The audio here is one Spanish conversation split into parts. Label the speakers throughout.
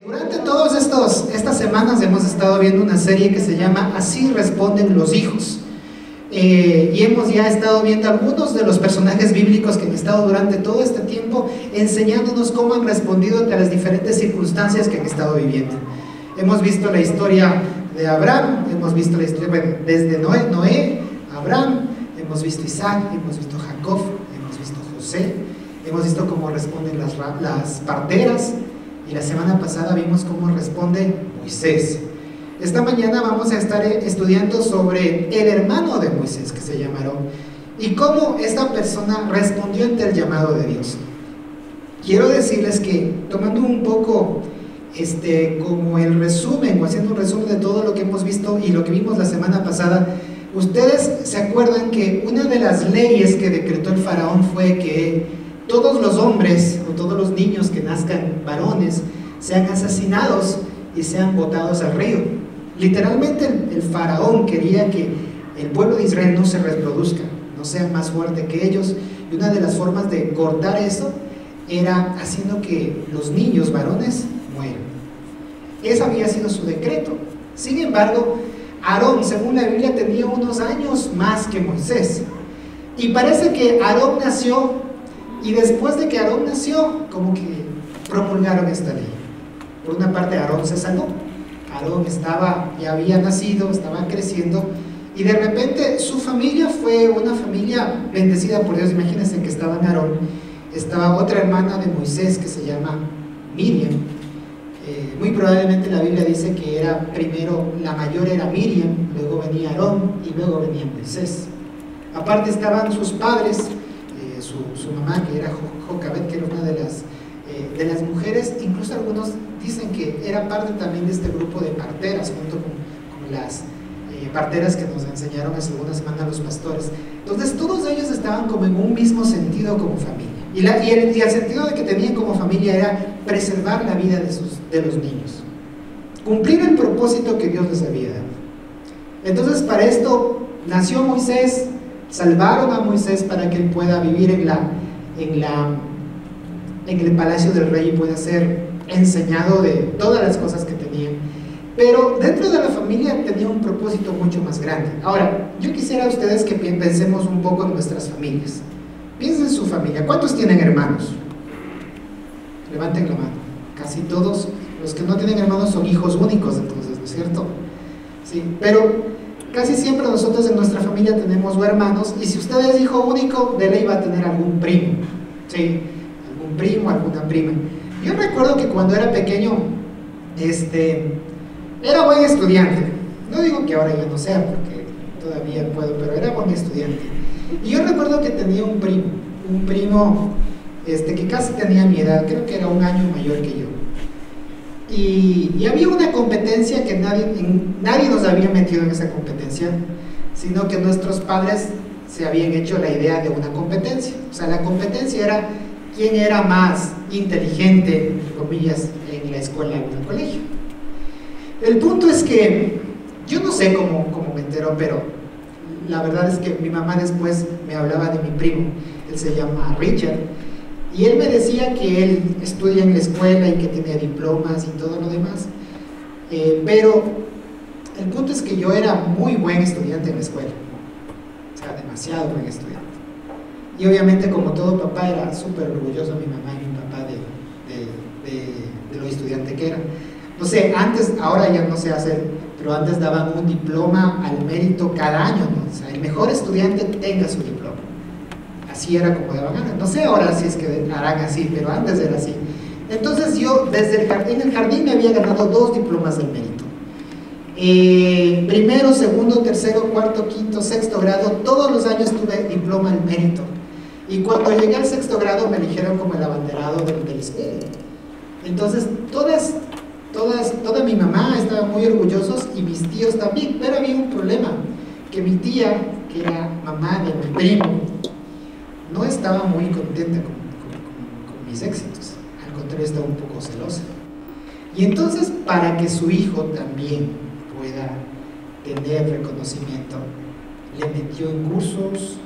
Speaker 1: Durante todas estas semanas hemos estado viendo una serie que se llama Así responden los hijos. Y hemos ya estado viendo algunos de los personajes bíblicos que han estado durante todo este tiempo enseñándonos cómo han respondido ante las diferentes circunstancias que han estado viviendo. Hemos visto la historia de Abraham, hemos visto la historia desde Noé, Abraham, hemos visto Isaac, hemos visto Jacob, hemos visto José, hemos visto cómo responden las parteras. Y la semana pasada vimos cómo responde Moisés. Esta mañana vamos a estar estudiando sobre el hermano de Moisés, que se llama Aarón, y cómo esta persona respondió ante el llamado de Dios. Quiero decirles que, tomando un poco como el resumen, o haciendo un resumen de todo lo que hemos visto y lo que vimos la semana pasada, ustedes se acuerdan que una de las leyes que decretó el faraón fue que todos los hombres o todos los niños que nazcan varones sean asesinados y sean botados al río. Literalmente el faraón quería que el pueblo de Israel no se reproduzca, no sea más fuerte que ellos, y una de las formas de cortar eso era haciendo que los niños varones mueran. Ese había sido su decreto. Sin embargo, Aarón, según la Biblia, tenía unos años más que Moisés, y parece que Aarón nació. Y después de que Aarón nació, como que promulgaron esta ley. Por una parte, Aarón se salvó. Aarón ya había nacido, estaba creciendo, y de repente su familia fue una familia bendecida por Dios. Imagínense que estaba Aarón, estaba otra hermana de Moisés que se llama Miriam. Muy probablemente la Biblia dice que primero la mayor era Miriam, luego venía Aarón y luego venía Moisés. Aparte estaban sus padres, su mamá, que era Jocabet, que era una de las mujeres. Incluso algunos dicen que era parte también de este grupo de parteras, junto con las parteras que nos enseñaron hace algunas semanas los pastores. Entonces todos ellos estaban como en un mismo sentido como familia, y el sentido de que tenían como familia era preservar la vida de los niños, cumplir el propósito que Dios les había dado. Entonces para esto nació Moisés. Salvaron a Moisés para que él pueda vivir en el palacio del rey y pueda ser enseñado de todas las cosas que tenía. Pero dentro de la familia tenía un propósito mucho más grande. Ahora, yo quisiera a ustedes que pensemos un poco en nuestras familias. Piensen en su familia. ¿Cuántos tienen hermanos? Levanten la mano. Casi todos los que no tienen hermanos son hijos únicos, entonces, ¿no es cierto? Sí, pero casi siempre nosotros en nuestra familia tenemos hermanos, y si usted es hijo único, de ley va a tener algún primo, ¿sí? Algún primo, alguna prima. Yo recuerdo que cuando era pequeño, era buen estudiante. No digo que ahora ya no sea, porque todavía puedo, pero era buen estudiante. Y yo recuerdo que tenía un primo que casi tenía mi edad, creo que era un año mayor que yo. Y había una competencia que nadie nos había metido en esa competencia, sino que nuestros padres se habían hecho la idea de una competencia. O sea, la competencia era quién era más inteligente, entre comillas, en la escuela o en el colegio. El punto es que yo no sé cómo me enteró, pero la verdad es que mi mamá después me hablaba de mi primo. Él se llama Richard, y él me decía que él estudia en la escuela y que tiene diplomas y todo lo demás, pero el punto es que yo era muy buen estudiante en la escuela, o sea, demasiado buen estudiante. Y obviamente, como todo papá, era súper orgulloso mi mamá y mi papá de lo estudiante que era. No sé, antes, ahora ya no sé hacer, pero antes daban un diploma al mérito cada año, ¿no? O sea, el mejor estudiante tenga su diploma. Así era como daban ganas. No sé ahora si es que harán así, pero antes era así. Entonces yo en el jardín me había ganado 2 diplomas del mérito. Primero, segundo, tercero, cuarto, quinto, sexto grado, todos los años tuve diploma al mérito. Y cuando llegué al sexto grado me eligieron como el abanderado del escuela. Entonces toda mi mamá estaba muy orgullosos, y mis tíos también, pero había un problema, que mi tía, que era mamá de mi primo, no estaba muy contenta con mis éxitos. Al contrario, estaba un poco celosa. Y entonces, para que su hijo también pueda tener reconocimiento, le metió en cursos,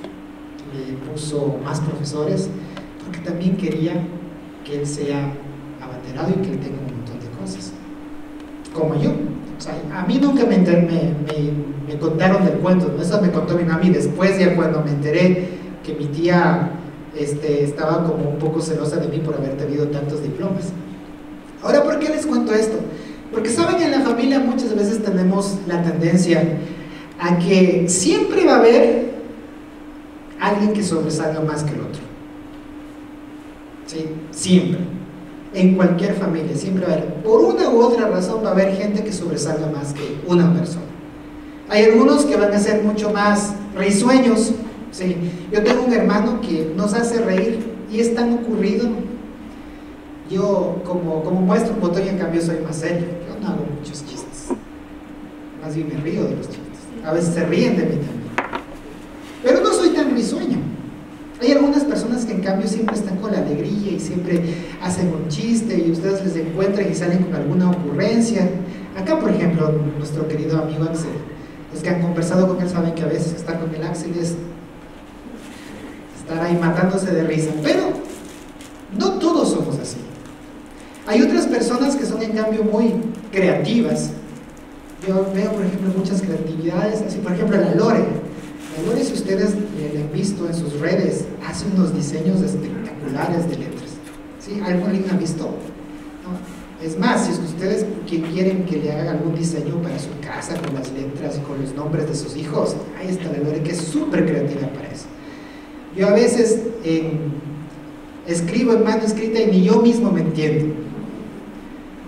Speaker 1: le puso más profesores, porque también quería que él sea abanderado y que él tenga un montón de cosas. como yo. O sea, a mí nunca me contaron del cuento, ¿no? Eso me contó mi mami después, ya cuando me enteré que mi tía estaba como un poco celosa de mí por haber tenido tantos diplomas. Ahora, ¿por qué les cuento esto? Porque saben, en la familia muchas veces tenemos la tendencia a que siempre va a haber alguien que sobresalga más que el otro. ¿Sí? Siempre. En cualquier familia, siempre va a haber, por una u otra razón, va a haber gente que sobresalga más que una persona. Hay algunos que van a ser mucho más risueños. ¿Sí? Yo tengo un hermano que nos hace reír y es tan ocurrido. Yo, como muestro un botón, en cambio soy más serio. Yo no hago muchos chistes, más bien me río de los chistes. A veces se ríen de mí también, pero no soy tan risueño. Hay algunas personas que en cambio siempre están con la alegría y siempre hacen un chiste y ustedes les encuentran y salen con alguna ocurrencia. Acá, por ejemplo, nuestro querido amigo Axel, los que han conversado con él saben que a veces estar con el Axel es estar ahí matándose de risa, pero no todos somos así. Hay otras personas que son en cambio muy creativas. Yo veo, por ejemplo, muchas creatividades, así por ejemplo la Lore. La Lore, si ustedes le han visto en sus redes, hace unos diseños espectaculares de letras. ¿Sí? ¿Alguien la ha visto? ¿No? Es más, si es que ustedes quieren que le haga algún diseño para su casa con las letras y con los nombres de sus hijos, ahí está la Lore, que es súper creativa para eso. Yo a veces escribo en mano escrita y ni yo mismo me entiendo.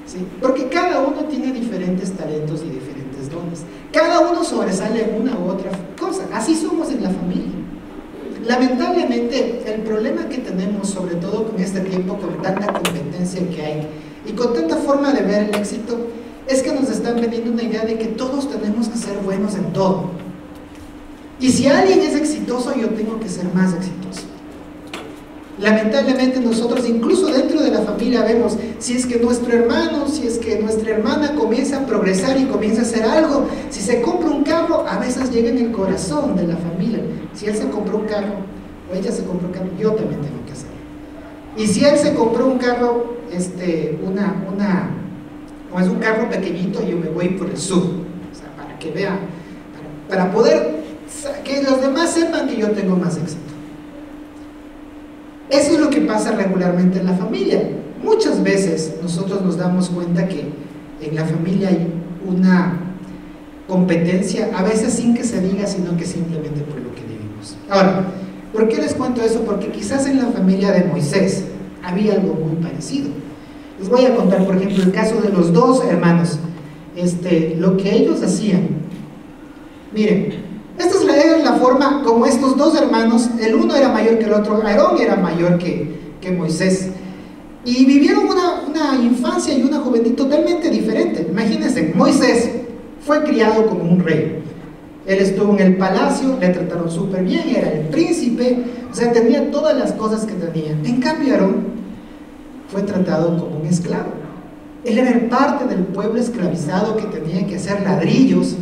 Speaker 1: ¿Sí? Porque cada uno tiene diferentes talentos y diferentes dones. Cada uno sobresale en una u otra cosa. Así somos en la familia. Lamentablemente, el problema que tenemos, sobre todo con este tiempo, con tanta competencia que hay y con tanta forma de ver el éxito, es que nos están vendiendo una idea de que todos tenemos que ser buenos en todo. Y si alguien es exitoso, yo tengo que ser más exitoso. Lamentablemente nosotros, incluso dentro de la familia, vemos si es que nuestro hermano, si es que nuestra hermana comienza a progresar y comienza a hacer algo. Si se compra un carro, a veces llega en el corazón de la familia. Si él se compró un carro o ella se compró un carro, yo también tengo que hacerlo. Y si él se compró un carro, o es un carro pequeñito, yo me voy por el sub. O sea, para que vean, para poder que los demás sepan que yo tengo más éxito. Eso es lo que pasa regularmente en la familia. Muchas veces nosotros nos damos cuenta que en la familia hay una competencia, a veces sin que se diga, sino que simplemente por lo que vivimos. Ahora, ¿por qué les cuento eso? Porque quizás en la familia de Moisés había algo muy parecido. Les voy a contar, por ejemplo, el caso de los dos hermanos. Lo que ellos hacían. Miren, esta es la forma como estos dos hermanos, el uno era mayor que el otro. Aarón era mayor que Moisés, y vivieron una infancia y una juventud totalmente diferente. Imagínense, Moisés fue criado como un rey. Él estuvo en el palacio, le trataron súper bien, era el príncipe, o sea, tenía todas las cosas que tenía. En cambio, Aarón fue tratado como un esclavo. Él era parte del pueblo esclavizado que tenía que hacer ladrillos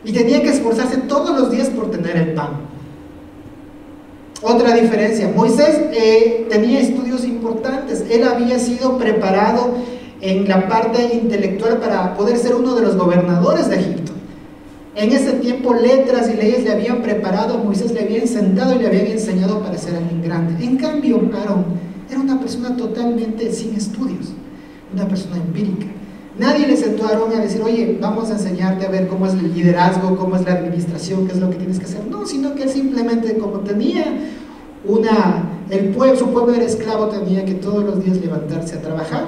Speaker 1: y tenía que esforzarse todos los días por tener el pan. Otra diferencia, Moisés tenía estudios importantes. Él había sido preparado en la parte intelectual para poder ser uno de los gobernadores de Egipto. En ese tiempo letras y leyes le habían preparado, Moisés le habían sentado y le habían enseñado para ser alguien grande. En cambio, Aarón era una persona totalmente sin estudios, una persona empírica. Nadie le sentó a Aarón a decir, oye, vamos a enseñarte a ver cómo es el liderazgo, cómo es la administración, qué es lo que tienes que hacer. No, sino que él simplemente, como tenía su pueblo era esclavo, tenía que todos los días levantarse a trabajar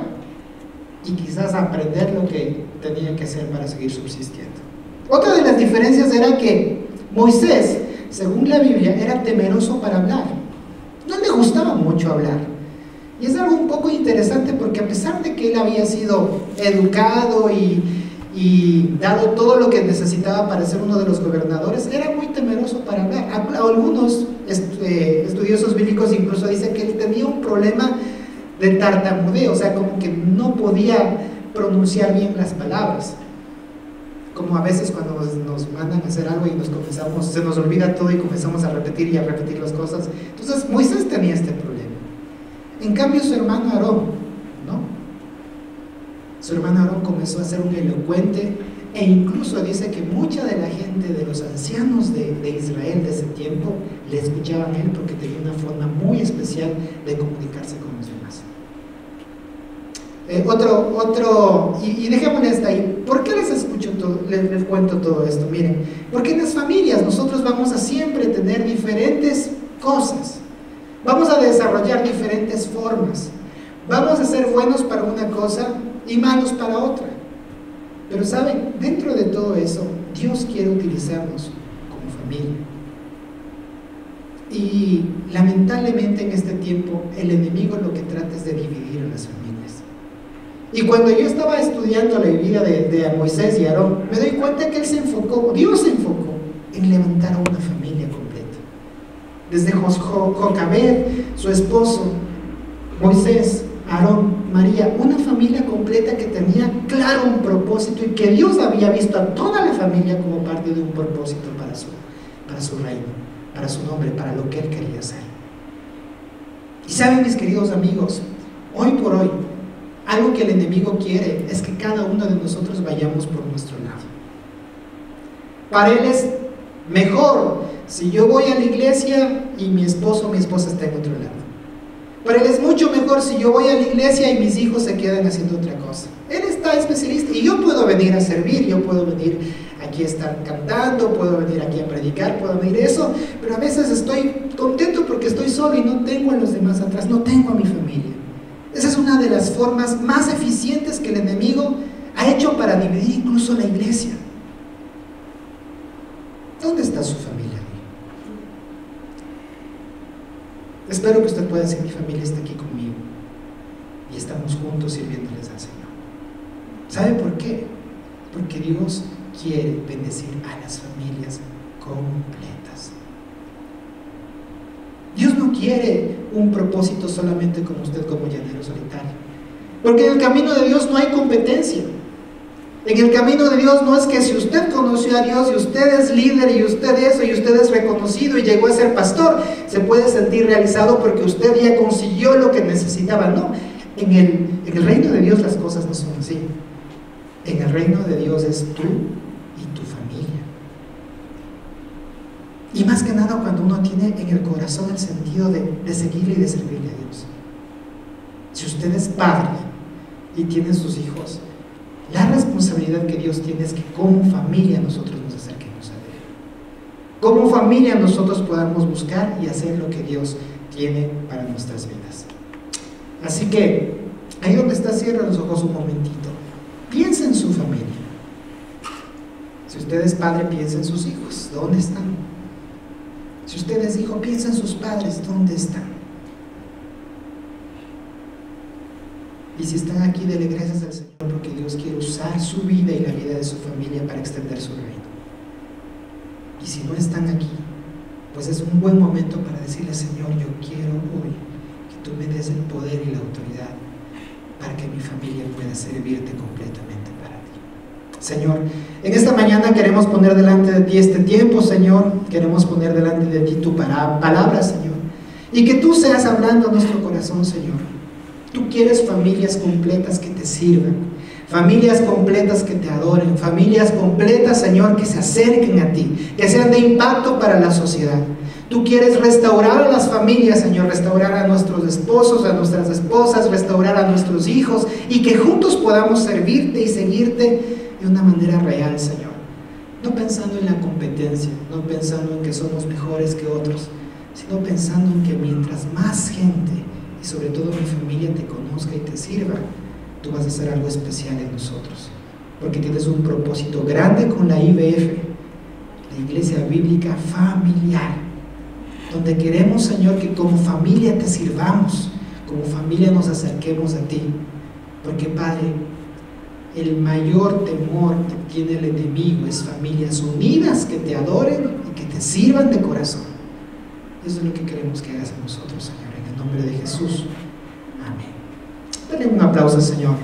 Speaker 1: y quizás aprender lo que tenía que hacer para seguir subsistiendo. Otra de las diferencias era que Moisés, según la Biblia, era temeroso para hablar. No le gustaba mucho hablar. Y es algo un poco interesante porque a pesar de que él había sido educado y dado todo lo que necesitaba para ser uno de los gobernadores, era muy temeroso para hablar. Algunos estudiosos bíblicos incluso dicen que él tenía un problema de tartamudeo, o sea, como que no podía pronunciar bien las palabras. Como a veces cuando nos mandan a hacer algo y se nos olvida todo y comenzamos a repetir las cosas. Entonces Moisés tenía este problema. En cambio su hermano Aarón, ¿no? Su hermano Aarón comenzó a ser un elocuente, e incluso dice que mucha de la gente, de los ancianos de Israel de ese tiempo, le escuchaban a él porque tenía una forma muy especial de comunicarse con los demás. Y dejémosle hasta ahí. ¿Por qué les cuento todo esto? Miren, porque en las familias nosotros vamos a siempre tener diferentes cosas, vamos a desarrollar diferentes formas, vamos a ser buenos para una cosa y malos para otra. Pero saben, dentro de todo eso, Dios quiere utilizarnos como familia. Y lamentablemente en este tiempo el enemigo lo que trata es de dividir a las familias. Y cuando yo estaba estudiando la vida de Moisés y Aarón, me doy cuenta que Dios se enfocó en levantar a una familia completa. Desde Jocabed, su esposo, Moisés, Aarón, María, una familia completa que tenía claro un propósito y que Dios había visto a toda la familia como parte de un propósito para su reino, para su nombre, para lo que Él quería hacer. Y saben, mis queridos amigos, hoy por hoy, algo que el enemigo quiere es que cada uno de nosotros vayamos por nuestro lado. Para él es mejor si yo voy a la iglesia y mi esposa está en otro lado. Para él es mucho mejor si yo voy a la iglesia y mis hijos se quedan haciendo otra cosa. Él está especialista y yo puedo venir a servir, yo puedo venir aquí a estar cantando, puedo venir aquí a predicar, puedo venir eso, pero a veces estoy contento porque estoy solo y no tengo a los demás atrás, no tengo a mi familia. Esa es una de las formas más eficientes que el enemigo ha hecho para dividir incluso la iglesia. ¿Dónde está su familia? Espero que usted pueda decir: mi familia está aquí conmigo y estamos juntos sirviéndoles al Señor. ¿Sabe por qué? Porque Dios quiere bendecir a las familias completas. Dios no quiere un propósito solamente con usted como llanero solitario, porque en el camino de Dios no hay competencia. En el camino de Dios no es que si usted conoció a Dios y usted es líder y usted eso y usted es reconocido y llegó a ser pastor, se puede sentir realizado porque usted ya consiguió lo que necesitaba. No, en el reino de Dios las cosas no son así. En el reino de Dios es tú y tu familia. Y más que nada cuando uno tiene en el corazón el sentido de seguirle y de servirle a Dios. Si usted es padre y tiene sus hijos, la responsabilidad que Dios tiene es que como familia nosotros nos acerquemos a Él. Como familia nosotros podamos buscar y hacer lo que Dios tiene para nuestras vidas. Así que, ahí donde está, cierra los ojos un momentito. Piensa en su familia. Si usted es padre, piensa en sus hijos. ¿Dónde están? Si usted es hijo, piensa en sus padres. ¿Dónde están? Y si están aquí, dele gracias al Señor porque Dios quiere usar su vida y la vida de su familia para extender su reino. Y si no están aquí, pues es un buen momento para decirle: Señor, yo quiero hoy que tú me des el poder y la autoridad para que mi familia pueda servirte completamente para ti. Señor, en esta mañana queremos poner delante de ti este tiempo, Señor. Queremos poner delante de ti tu palabra, Señor. Y que tú seas hablando a nuestro corazón, Señor. Tú quieres familias completas que te sirvan, familias completas que te adoren, familias completas, Señor, que se acerquen a ti, que sean de impacto para la sociedad. Tú quieres restaurar a las familias, Señor, restaurar a nuestros esposos, a nuestras esposas, restaurar a nuestros hijos, y que juntos podamos servirte y seguirte de una manera real, Señor. No pensando en la competencia, no pensando en que somos mejores que otros, sino pensando en que mientras más gente, y sobre todo mi familia, te conozca y te sirva, tú vas a hacer algo especial en nosotros, porque tienes un propósito grande con la IBF, la Iglesia Bíblica Familiar, donde queremos, Señor, que como familia te sirvamos, como familia nos acerquemos a ti, porque, Padre, el mayor temor que tiene el enemigo es familias unidas que te adoren y que te sirvan de corazón. Eso es lo que queremos que hagas en nosotros, Señor. En el nombre de Jesús. Amén. Dale un aplauso al Señor.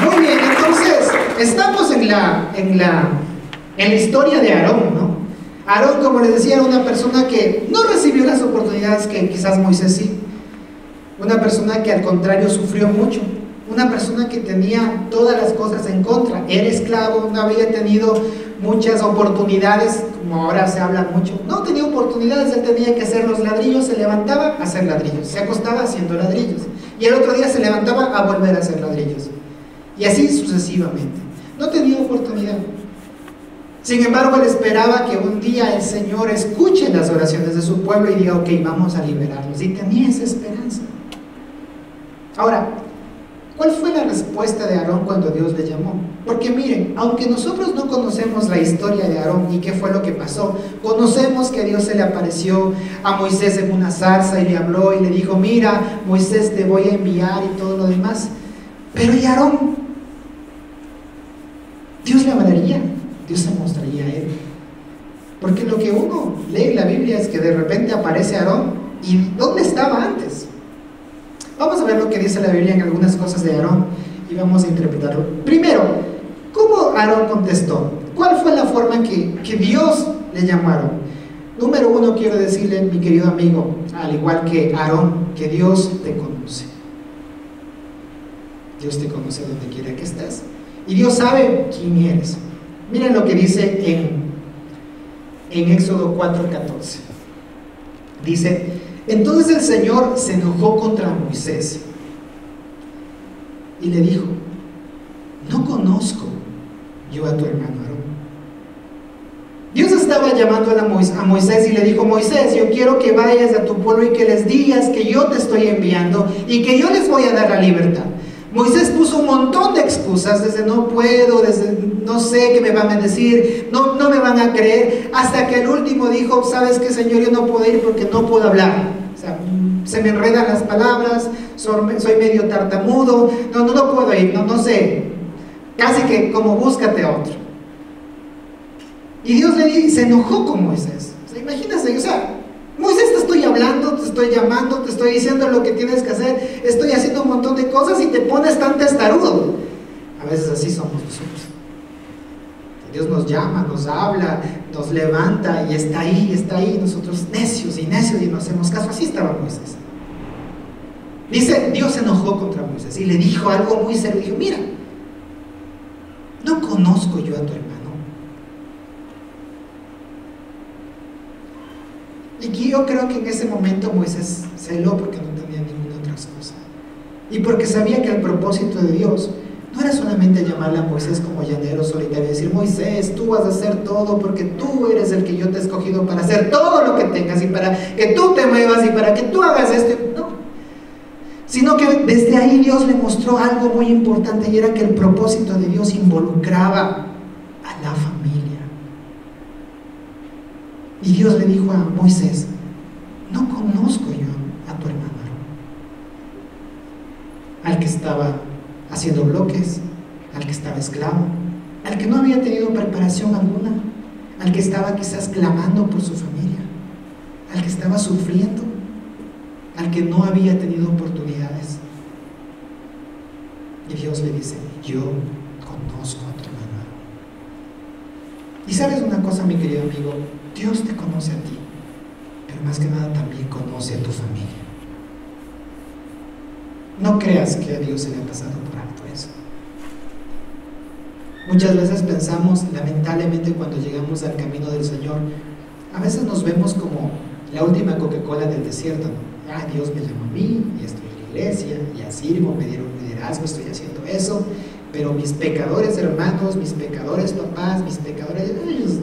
Speaker 1: Muy bien, entonces, estamos en la historia de Aarón, ¿no? Aarón, como les decía, era una persona que no recibió las oportunidades que quizás Moisés sí. una persona que al contrario sufrió mucho, una persona que tenía todas las cosas en contra, era esclavo, no había tenido muchas oportunidades, como ahora se habla mucho, no tenía oportunidades, él tenía que hacer los ladrillos, se levantaba a hacer ladrillos, se acostaba haciendo ladrillos, y el otro día se levantaba a volver a hacer ladrillos, y así sucesivamente, no tenía oportunidad. Sin embargo, él esperaba que un día el Señor escuche las oraciones de su pueblo y diga, ok, vamos a liberarlos, y tenía esa esperanza. Ahora, ¿cuál fue la respuesta de Aarón cuando Dios le llamó? Porque miren, aunque nosotros no conocemos la historia de Aarón y qué fue lo que pasó, conocemos que Dios se le apareció a Moisés en una zarza y le habló y le dijo, mira, Moisés, te voy a enviar y todo lo demás. Pero ¿y Aarón? Dios le hablaría, Dios se mostraría a él. Porque lo que uno lee en la Biblia es que de repente aparece Aarón, ¿y dónde estaba antes? Vamos a ver lo que dice la Biblia en algunas cosas de Aarón y vamos a interpretarlo. Primero, ¿cómo Aarón contestó? ¿Cuál fue la forma en que Dios le llamó a Aarón? Número uno, quiero decirle, mi querido amigo, al igual que Aarón, que Dios te conoce. Dios te conoce donde quiera que estés. Y Dios sabe quién eres. Miren lo que dice en Éxodo 4:14. Dice, entonces el Señor se enojó contra Moisés y le dijo, no conozco yo a tu hermano Aarón. Dios estaba llamando a Moisés y le dijo, Moisés, yo quiero que vayas a tu pueblo y que les digas que yo te estoy enviando y que yo les voy a dar la libertad. Moisés puso un montón de excusas, desde no puedo, desde no sé qué me van a decir, no me van a creer, hasta que el último dijo, ¿sabes qué, Señor? Yo no puedo ir porque no puedo hablar. O sea, se me enredan las palabras, soy medio tartamudo, no puedo ir, no sé, casi que como búscate a otro. Y Dios se enojó con Moisés. O sea, imagínense, o sea, Moisés, te estoy hablando, te estoy llamando, te estoy diciendo lo que tienes que hacer, estoy haciendo un montón de cosas y te pones tan testarudo. A veces así somos nosotros. Dios nos llama, nos habla, nos levanta y está ahí, nosotros necios y no hacemos caso. Así estaba Moisés. Dice, Dios se enojó contra Moisés y le dijo algo muy serio, dijo, mira, no conozco yo a tu hermano. Y yo creo que en ese momento Moisés celó porque no tenía ninguna otra excusa. Y porque sabía que el propósito de Dios no era solamente llamarle a Moisés como llanero solitario y decir, Moisés, tú vas a hacer todo porque tú eres el que yo te he escogido para hacer todo lo que tengas y para que tú te muevas y para que tú hagas esto. No, sino que desde ahí Dios le mostró algo muy importante y era que el propósito de Dios involucraba a la familia. Y Dios le dijo a Moisés, no conozco yo a tu hermano Aarón, al que estaba haciendo bloques, al que estaba esclavo, al que no había tenido preparación alguna, al que estaba quizás clamando por su familia, al que estaba sufriendo, al que no había tenido oportunidades. Y Dios le dice, yo conozco a tu hermano Aarón. Y sabes una cosa, mi querido amigo, Dios te conoce a ti, pero más que nada también conoce a tu familia. No creas que a Dios se le ha pasado por alto eso. Muchas veces pensamos, lamentablemente, cuando llegamos al camino del Señor, a veces nos vemos como la última Coca-Cola del desierto, ¿no? Ah, Dios me llamó a mí, y estoy en la iglesia, ya sirvo, me dieron liderazgo, estoy haciendo eso, pero mis pecadores hermanos, mis pecadores papás, mis pecadores, ellos,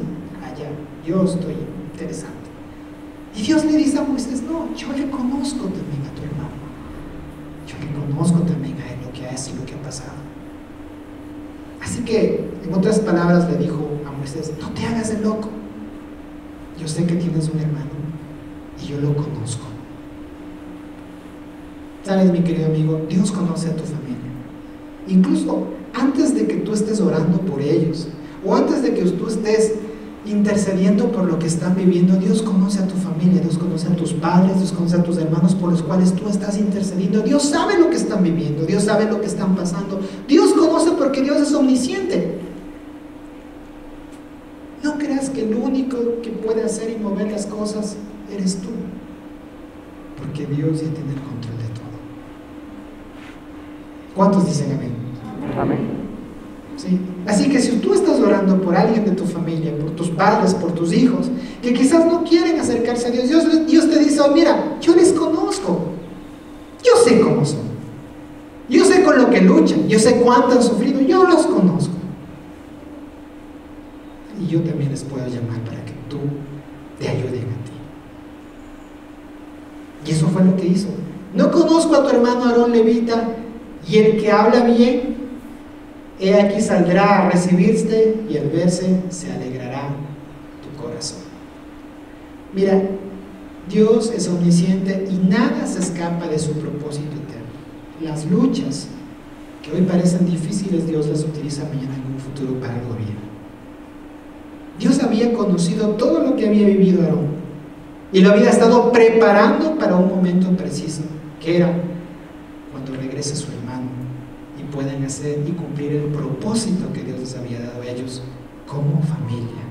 Speaker 1: allá, yo estoy interesante. Y Dios le dice a Moisés, no, yo le conozco también a tu hermano. Yo le conozco también a él lo que es y lo que ha pasado. Así que, en otras palabras, le dijo a Moisés, no te hagas el loco. Yo sé que tienes un hermano y yo lo conozco. Sabes, mi querido amigo, Dios conoce a tu familia. Incluso antes de que tú estés orando por ellos, o antes de que tú estés intercediendo por lo que están viviendo, Dios conoce a tu familia, Dios conoce a tus padres, Dios conoce a tus hermanos por los cuales tú estás intercediendo. Dios sabe lo que están viviendo, Dios sabe lo que están pasando. Dios conoce porque Dios es omnisciente. No creas que el único que puede hacer y mover las cosas eres tú, porque Dios ya tiene el control de todo. ¿Cuántos dicen amén?
Speaker 2: Amén.
Speaker 1: ¿Sí? Así que si tú estás orando por alguien de tu familia, por tus padres, por tus hijos, que quizás no quieren acercarse a Dios, Dios te dice: oh, mira, yo les conozco, yo sé cómo son, yo sé con lo que luchan, yo sé cuánto han sufrido, yo los conozco. Y yo también les puedo llamar para que tú te ayuden a ti. Y eso fue lo que hizo. No conozco a tu hermano Aarón levita, y el que habla bien, he aquí saldrá a recibirte, y al verse se alegrará tu corazón. Mira, Dios es omnisciente y nada se escapa de su propósito eterno. Las luchas que hoy parecen difíciles, Dios las utiliza mañana en un futuro para algo bien. Dios había conocido todo lo que había vivido Aarón y lo había estado preparando para un momento preciso, que era cuando regrese su hermano y puedan hacer y cumplir el propósito que Dios les había dado a ellos como familia.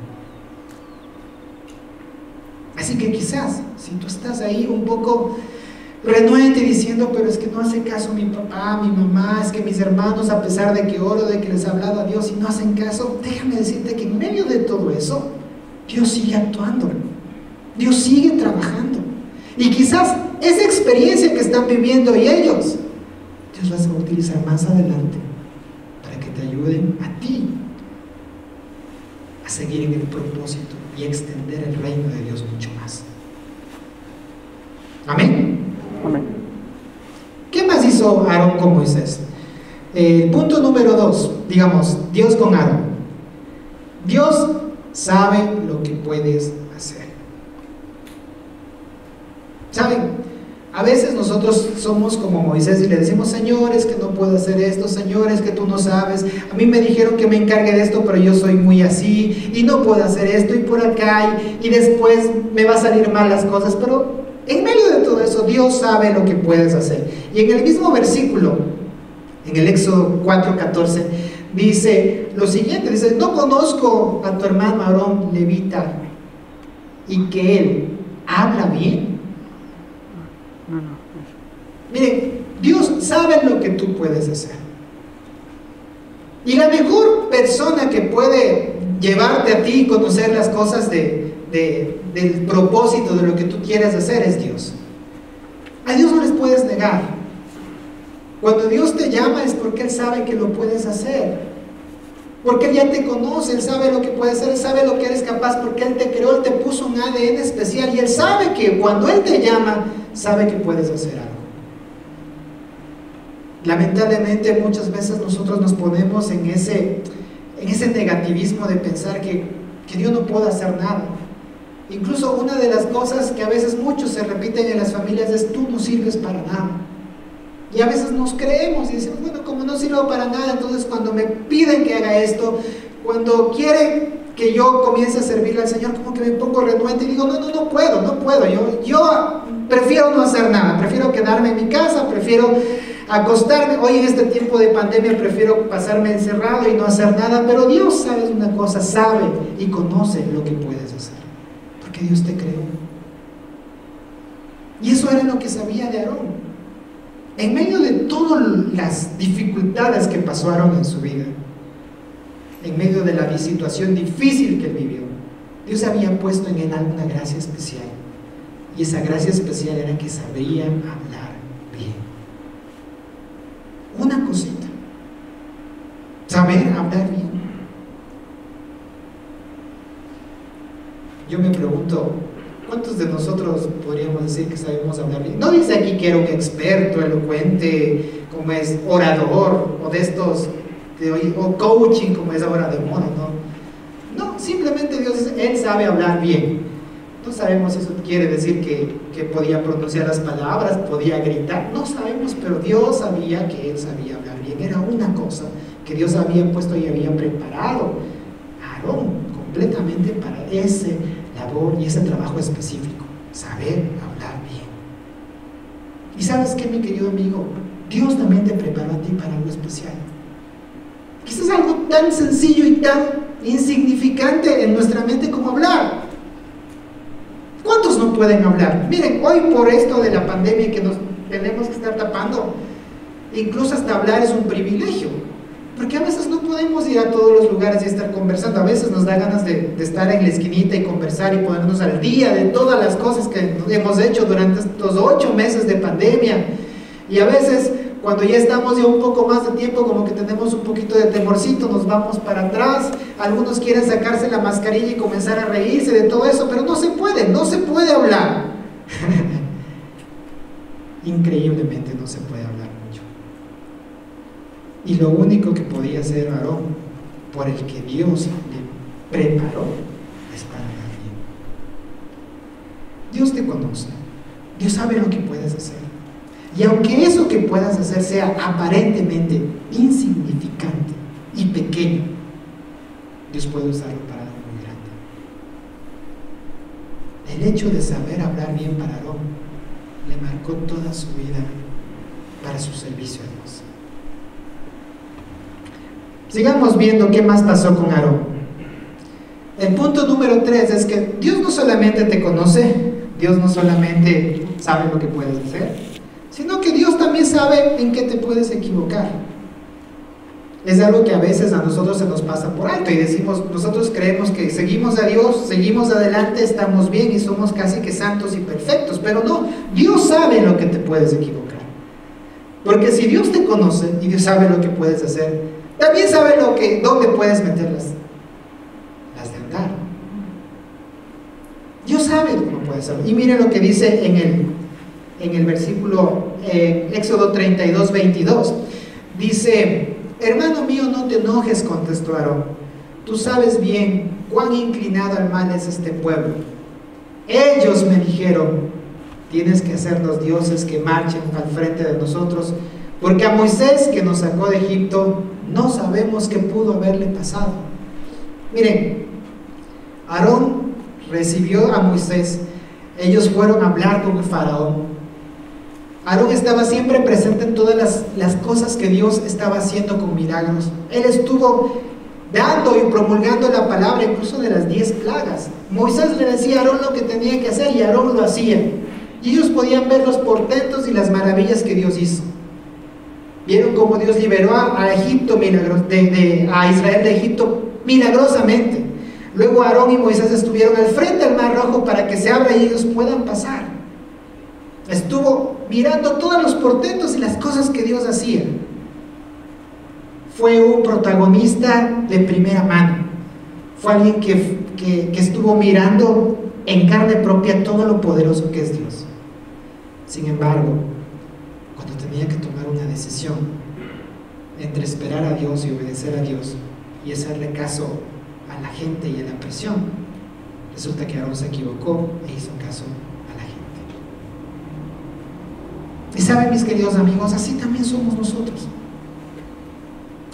Speaker 1: Así que quizás, si tú estás ahí un poco renuente diciendo: pero es que no hace caso mi papá, mi mamá, es que mis hermanos, a pesar de que oro, de que les he hablado a Dios y no hacen caso, déjame decirte que en medio de todo eso, Dios sigue actuando, Dios sigue trabajando. Y quizás esa experiencia que están viviendo y ellos, Dios las va a utilizar más adelante para que te ayuden a ti a seguir en el propósito y extender el reino de Dios mucho más. Amén.
Speaker 2: Amén.
Speaker 1: ¿Qué más hizo Aarón con Moisés? Punto número 2, digamos, Dios con Aarón. Dios sabe lo que puedes hacer. ¿Saben? A veces nosotros somos como Moisés y le decimos: Señor, es que no puedo hacer esto, Señor, es que tú no sabes, a mí me dijeron que me encargue de esto, pero yo soy muy así, y no puedo hacer esto, y por acá, y después me va a salir mal las cosas. Pero en medio de todo eso, Dios sabe lo que puedes hacer. Y en el mismo versículo, en el Éxodo 4:14, dice lo siguiente, dice: no conozco a tu hermano Aarón levita, y que él habla bien. Miren, Dios sabe lo que tú puedes hacer. Y la mejor persona que puede llevarte a ti y conocer las cosas del propósito de lo que tú quieres hacer es Dios. A Dios no les puedes negar. Cuando Dios te llama es porque Él sabe que lo puedes hacer. Porque Él ya te conoce, Él sabe lo que puedes hacer, Él sabe lo que eres capaz, porque Él te creó, Él te puso un ADN especial y Él sabe que cuando Él te llama, sabe que puedes hacer algo. Lamentablemente muchas veces nosotros nos ponemos en ese negativismo de pensar que Dios no puede hacer nada. Incluso una de las cosas que a veces muchos se repiten en las familias es: tú no sirves para nada. Y a veces nos creemos y decimos: bueno, como no sirvo para nada, entonces cuando me piden que haga esto, cuando quieren que yo comience a servirle al Señor, como que me pongo renuente y digo: no puedo, yo prefiero no hacer nada, prefiero quedarme en mi casa, prefiero acostarme. Hoy en este tiempo de pandemia prefiero pasarme encerrado y no hacer nada. Pero Dios, ¿sabes una cosa? Sabe y conoce lo que puedes hacer, porque Dios te creó. Y eso era lo que sabía de Aarón. En medio de todas las dificultades que pasó Aarón en su vida, en medio de la situación difícil que él vivió, Dios había puesto en él alguna gracia especial. Y esa gracia especial era que sabía hablar bien. Una cosita: saber hablar bien. Yo me pregunto, ¿cuántos de nosotros podríamos decir que sabemos hablar bien? No dice aquí que era un experto, elocuente, como es orador, o de estos, o coaching, como es ahora de moda, no, simplemente Dios dice: Él sabe hablar bien. No sabemos si eso quiere decir que podía pronunciar las palabras, podía gritar, no sabemos, pero Dios sabía que Él sabía hablar bien. Era una cosa que Dios había puesto y había preparado a Aarón completamente para ese labor y ese trabajo específico: saber hablar bien. Y ¿sabes qué, mi querido amigo? Dios también te preparó a ti para algo especial. Quizás algo tan sencillo y tan insignificante en nuestra mente como hablar. ¿Cuántos no pueden hablar? Miren, hoy por esto de la pandemia que nos tenemos que estar tapando, incluso hasta hablar es un privilegio, porque a veces no podemos ir a todos los lugares y estar conversando. A veces nos da ganas de estar en la esquinita y conversar y ponernos al día de todas las cosas que hemos hecho durante estos 8 meses de pandemia. Y a veces, cuando ya estamos ya un poco más de tiempo, como que tenemos un poquito de temorcito, nos vamos para atrás. Algunos quieren sacarse la mascarilla y comenzar a reírse de todo eso, pero no se puede hablar. Increíblemente no se puede hablar mucho. Y lo único que podía hacer Aarón, por el que Dios le preparó, es para hablar bien. Dios te conoce, Dios sabe lo que puedes hacer. Y aunque eso que puedas hacer sea aparentemente insignificante y pequeño, Dios puede usarlo para algo muy grande. El hecho de saber hablar bien para Aarón le marcó toda su vida para su servicio a Dios. Sigamos viendo qué más pasó con Aarón. El punto número 3 es que Dios no solamente te conoce, Dios no solamente sabe lo que puedes hacer, sino que Dios también sabe en qué te puedes equivocar. Es algo que a veces a nosotros se nos pasa por alto y decimos, nosotros creemos que seguimos a Dios, seguimos adelante, estamos bien y somos casi que santos y perfectos, pero no, Dios sabe en lo que te puedes equivocar. Porque si Dios te conoce y Dios sabe lo que puedes hacer, también sabe dónde puedes meter las de andar. Dios sabe cómo puedes hacerlo. Y miren lo que dice en el versículo Éxodo 32, 22. Dice: hermano mío, no te enojes, contestó Aarón. Tú sabes bien cuán inclinado al mal es este pueblo. Ellos me dijeron: tienes que hacernos dioses que marchen al frente de nosotros, porque a Moisés, que nos sacó de Egipto, no sabemos qué pudo haberle pasado. Miren, Aarón recibió a Moisés, ellos fueron a hablar con el faraón. Aarón estaba siempre presente en todas las cosas que Dios estaba haciendo con milagros. Él estuvo dando y promulgando la palabra, incluso de las 10 plagas. Moisés le decía a Aarón lo que tenía que hacer y Aarón lo hacía. Y ellos podían ver los portentos y las maravillas que Dios hizo. Vieron cómo Dios liberó a Egipto a Israel de Egipto milagrosamente. Luego Aarón y Moisés estuvieron al frente del Mar Rojo para que se abra y ellos puedan pasar. Estuvo mirando todos los portentos y las cosas que Dios hacía. Fue un protagonista de primera mano. Fue alguien que estuvo mirando en carne propia todo lo poderoso que es Dios. Sin embargo, cuando tenía que tomar una decisión entre esperar a Dios y obedecer a Dios y hacerle caso a la gente y a la presión, resulta que Aarón se equivocó e hizo caso a la gente. Y saben, mis queridos amigos, así también somos nosotros.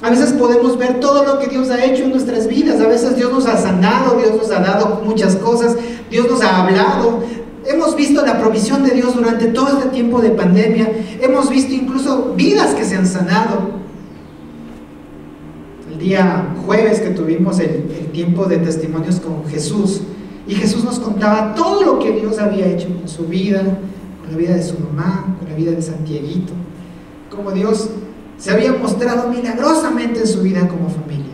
Speaker 1: A veces podemos ver todo lo que Dios ha hecho en nuestras vidas. A veces Dios nos ha sanado, Dios nos ha dado muchas cosas, Dios nos ha hablado. Hemos visto la provisión de Dios durante todo este tiempo de pandemia. Hemos visto incluso vidas que se han sanado. El día jueves que tuvimos el tiempo de testimonios con Jesús, y Jesús nos contaba todo lo que Dios había hecho con su vida, con la vida de su mamá, con la vida de Santiaguito, cómo Dios se había mostrado milagrosamente en su vida como familia.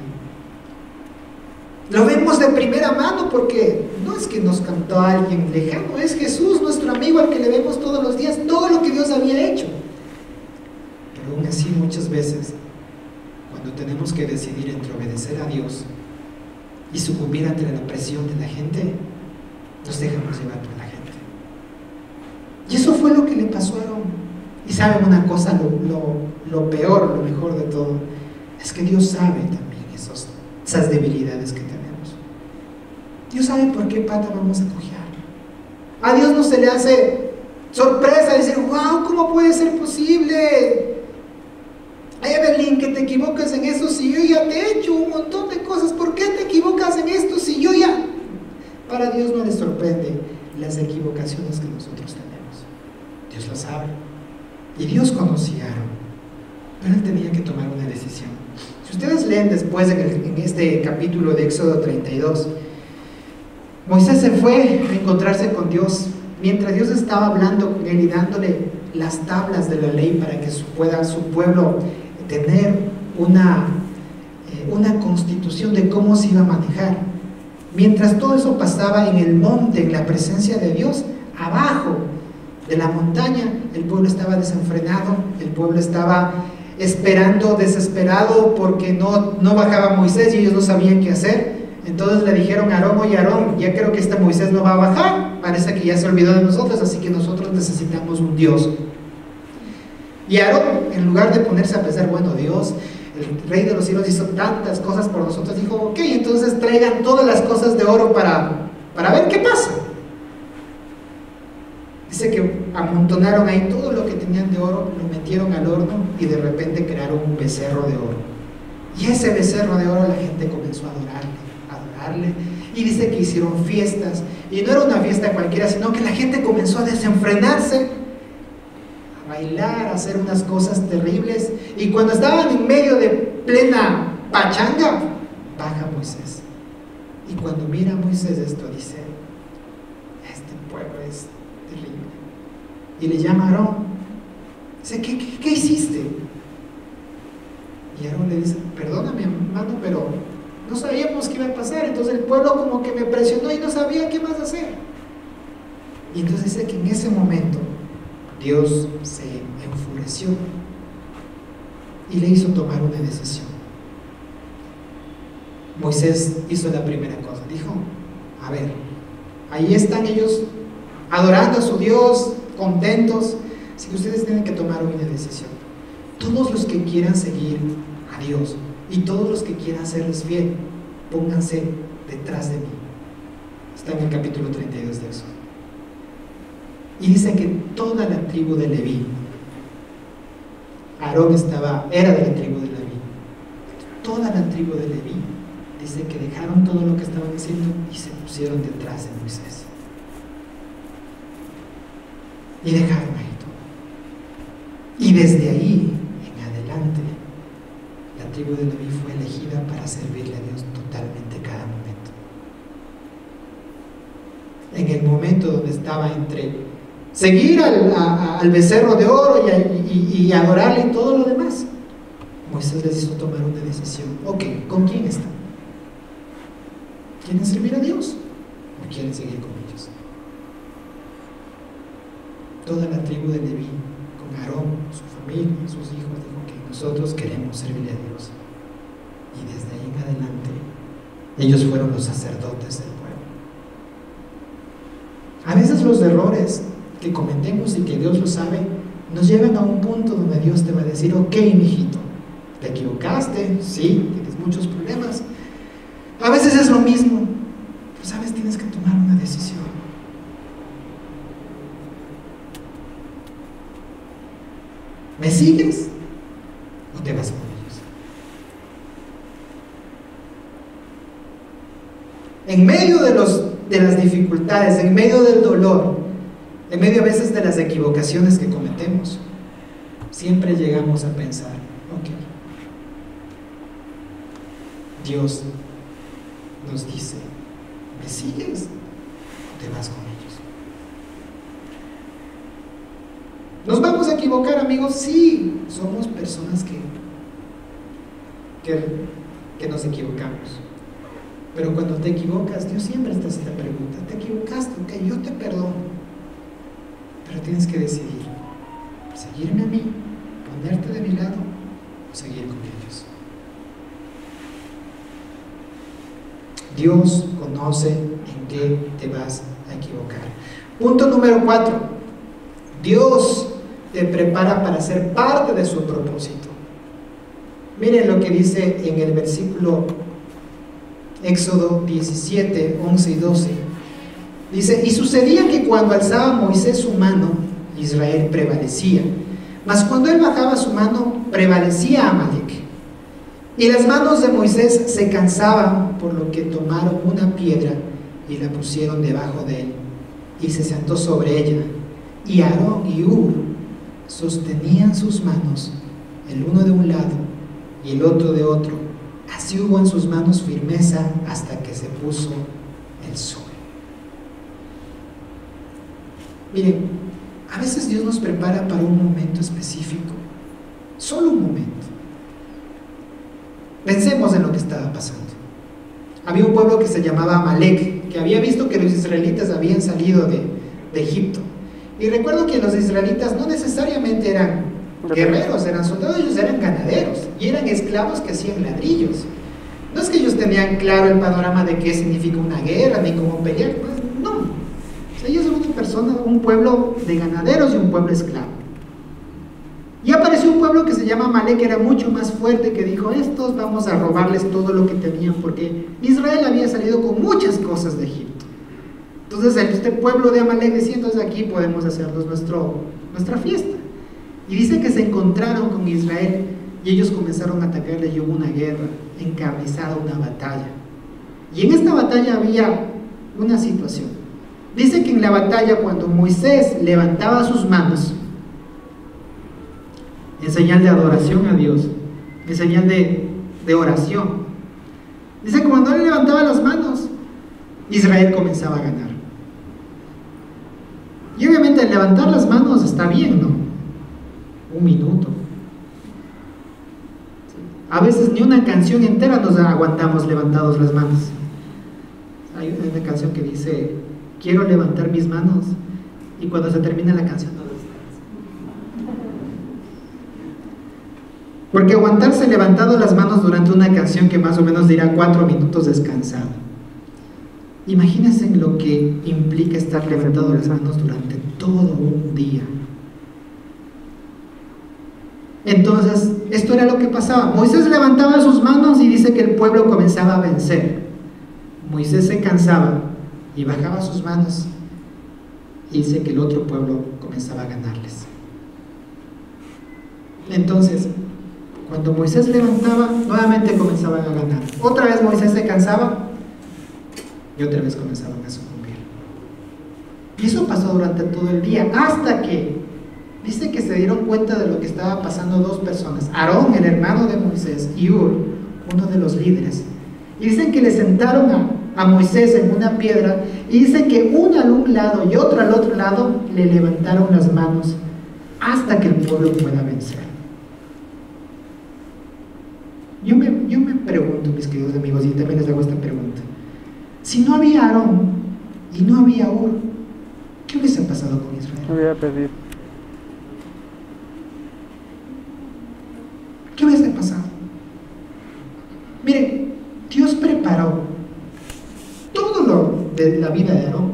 Speaker 1: Lo vemos de primera mano porque no es que nos cantó alguien lejano, es Jesús, nuestro amigo al que le vemos todos los días, todo lo que Dios había hecho. Pero aún así, muchas veces, cuando tenemos que decidir entre obedecer a Dios y sucumbir ante la presión de la gente, nos dejamos llevar por la gente. Y eso fue lo que le pasó a Aarón. Y saben una cosa, lo peor, lo mejor de todo, es que Dios sabe también esas debilidades que tenemos. Dios sabe por qué pata vamos a cojear. A Dios no se le hace sorpresa decir: wow, ¿cómo puede ser posible? Ay, Evelyn, que te equivocas en esto si yo ya te he hecho un montón de cosas. ¿Por qué te equivocas en esto si yo ya? Para Dios no le sorprende las equivocaciones que nosotros tenemos. Dios lo sabe. Y Dios conocía a Aarón, pero él tenía que tomar una decisión. Si ustedes leen después en este capítulo de Éxodo 32, Moisés se fue a encontrarse con Dios. Mientras Dios estaba hablando con él y dándole las tablas de la ley para que pueda su pueblo tener una constitución de cómo se iba a manejar. Mientras todo eso pasaba en el monte, en la presencia de Dios, abajo de la montaña, el pueblo estaba desenfrenado, el pueblo estaba esperando, desesperado, porque no bajaba Moisés y ellos no sabían qué hacer. Entonces le dijeron a Aarón: oye Aarón, ya creo que este Moisés no va a bajar, parece que ya se olvidó de nosotros, así que nosotros necesitamos un Dios. Y Aarón, en lugar de ponerse a pensar, bueno, Dios, el Rey de los cielos, hizo tantas cosas por nosotros, dijo: ok, entonces traigan todas las cosas de oro para ver qué pasa. Dice que amontonaron ahí todo lo que tenían de oro, lo metieron al horno y de repente crearon un becerro de oro. Y ese becerro de oro la gente comenzó a adorarle, y dice que hicieron fiestas, y no era una fiesta cualquiera, sino que la gente comenzó a desenfrenarse, a bailar, a hacer unas cosas terribles. Y cuando estaban en medio de plena pachanga, baja Moisés, y cuando mira a Moisés esto, dice: este pueblo es terrible. Y le llama a Aarón, dice: ¿Qué hiciste? Y Aarón le dice: perdóname, hermano, pero no sabíamos qué iba a pasar. Entonces el pueblo como que me presionó y no sabía qué más hacer. Y entonces dice que en ese momento Dios se enfureció y le hizo tomar una decisión. Moisés hizo la primera cosa, dijo: a ver, ahí están ellos adorando a su Dios, contentos, así que ustedes tienen que tomar una decisión. Todos los que quieran seguir a Dios y todos los que quieran serles fiel, pónganse detrás de mí. Está en el capítulo 32 de Éxodo. Y dice que toda la tribu de Leví, Aarón era de la tribu de Leví, toda la tribu de Leví, dice que dejaron todo lo que estaban haciendo y se pusieron detrás de Moisés. Y dejaron ahí todo. Y desde ahí en adelante, la tribu de Leví fue elegida para servirle a Dios totalmente cada momento. En el momento donde estaba entre seguir al becerro de oro y adorarle y todo lo demás, Moisés les hizo tomar una decisión. Ok, ¿con quién están? ¿Quieren servir a Dios o quieren seguir con ellos? Toda la tribu de Leví, con Aarón, su familia, sus hijos, dijo que nosotros queremos servirle a Dios. Y desde ahí en adelante, ellos fueron los sacerdotes del pueblo. A veces los errores que cometemos y que Dios lo sabe, nos llevan a un punto donde Dios te va a decir: ok, mijito, te equivocaste, sí, tienes muchos problemas. A veces es lo mismo, pero sabes, tienes que tomar una decisión. ¿Me sigues o te vas con ellos? En medio de las dificultades, en medio del dolor, en medio a veces de las equivocaciones que cometemos, siempre llegamos a pensar: ok, Dios nos dice: ¿me sigues o te vas con ellos? ¿Nos vamos a equivocar, amigos? Sí, somos personas que nos equivocamos. Pero cuando te equivocas, Dios siempre te hace la pregunta: ¿te equivocaste? Ok, yo te perdono. Pero tienes que decidir: ¿seguirme a mí, ponerte de mi lado o seguir con ellos? Dios conoce en qué te vas a equivocar. Punto número 4. Dios te prepara para ser parte de su propósito. Miren lo que dice en el versículo Éxodo 17, 11 y 12. Dice: y sucedía que cuando alzaba Moisés su mano, Israel prevalecía, mas cuando él bajaba su mano, prevalecía Amalec. Y las manos de Moisés se cansaban, por lo que tomaron una piedra y la pusieron debajo de él, y se sentó sobre ella. Y Aarón y Hur sostenían sus manos, el uno de un lado y el otro de otro. Así hubo en sus manos firmeza hasta que se puso el sol. Miren, A veces Dios nos prepara para un momento específico, solo un momento. Pensemos en lo que estaba pasando. Había un pueblo que se llamaba Amalek, que había visto que los israelitas habían salido de Egipto. Y recuerdo que los israelitas no necesariamente eran guerreros, eran soldados, ellos eran ganaderos y eran esclavos que hacían ladrillos. No es que ellos tenían claro el panorama de qué significa una guerra ni cómo pelear, pues no. O sea, ellos son un pueblo de ganaderos y un pueblo esclavo. Y apareció un pueblo que se llama Amalek, que era mucho más fuerte, que dijo: estos vamos a robarles todo lo que tenían, porque Israel había salido con muchas cosas de Egipto. Entonces este pueblo de Amalek decía: entonces aquí podemos hacernos nuestra fiesta. Y dice que se encontraron con Israel y ellos comenzaron a atacarle, y hubo una guerra encarnizada, una batalla. Y en esta batalla había una situación. Dice que en la batalla, cuando Moisés levantaba sus manos en señal de adoración a Dios, en señal de oración, dice que cuando él levantaba las manos, Israel comenzaba a ganar. Y obviamente el levantar las manos está bien, ¿no? Un minuto. A veces ni una canción entera nos aguantamos levantados las manos. Hay una canción que dice: quiero levantar mis manos, y cuando se termina la canción no descansa. Porque aguantarse levantado las manos durante una canción que más o menos dirá 4 minutos descansado. Imagínense lo que implica estar levantado las manos durante todo un día. Entonces, esto era lo que pasaba. Moisés levantaba sus manos y dice que el pueblo comenzaba a vencer. Moisés se cansaba y bajaba sus manos y dice que el otro pueblo comenzaba a ganarles. Entonces, cuando Moisés levantaba, nuevamente comenzaban a ganar. Otra vez Moisés se cansaba y otra vez comenzaban a sucumbir. Y eso pasó durante todo el día, hasta que dice que se dieron cuenta de lo que estaba pasando dos personas: Aarón, el hermano de Moisés, y Hur, uno de los líderes. Y dicen que le sentaron a Moisés en una piedra, y dicen que uno al un lado y otro al otro lado le levantaron las manos hasta que el pueblo pueda vencer. Yo me pregunto, mis queridos amigos, y también les hago esta pregunta: si no había Aarón y no había Hur, ¿qué hubiese pasado con Israel?
Speaker 2: Voy a pedir.
Speaker 1: ¿Qué hubiese pasado? Miren, Dios preparó todo lo de la vida de Aarón.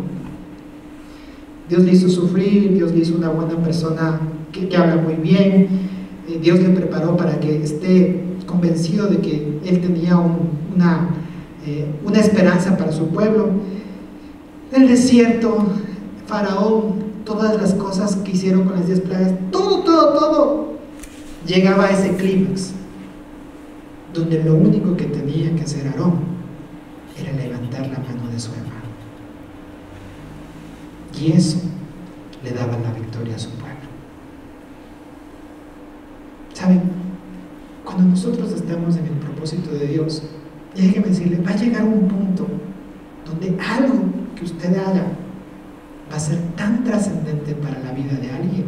Speaker 1: Dios le hizo sufrir, Dios le hizo una buena persona que habla muy bien. Dios le preparó para que esté convencido de que él tenía una esperanza para su pueblo. El desierto, Faraón, todas las cosas que hicieron con las 10 plagas, todo llegaba a ese clímax, donde lo único que tenía que hacer Aarón era levantar la mano de su hermano, y eso le daba la victoria a su pueblo. ¿Saben? Cuando nosotros estamos en el propósito de Dios, y déjeme decirle, va a llegar un punto donde algo que usted haga va a ser tan trascendente para la vida de alguien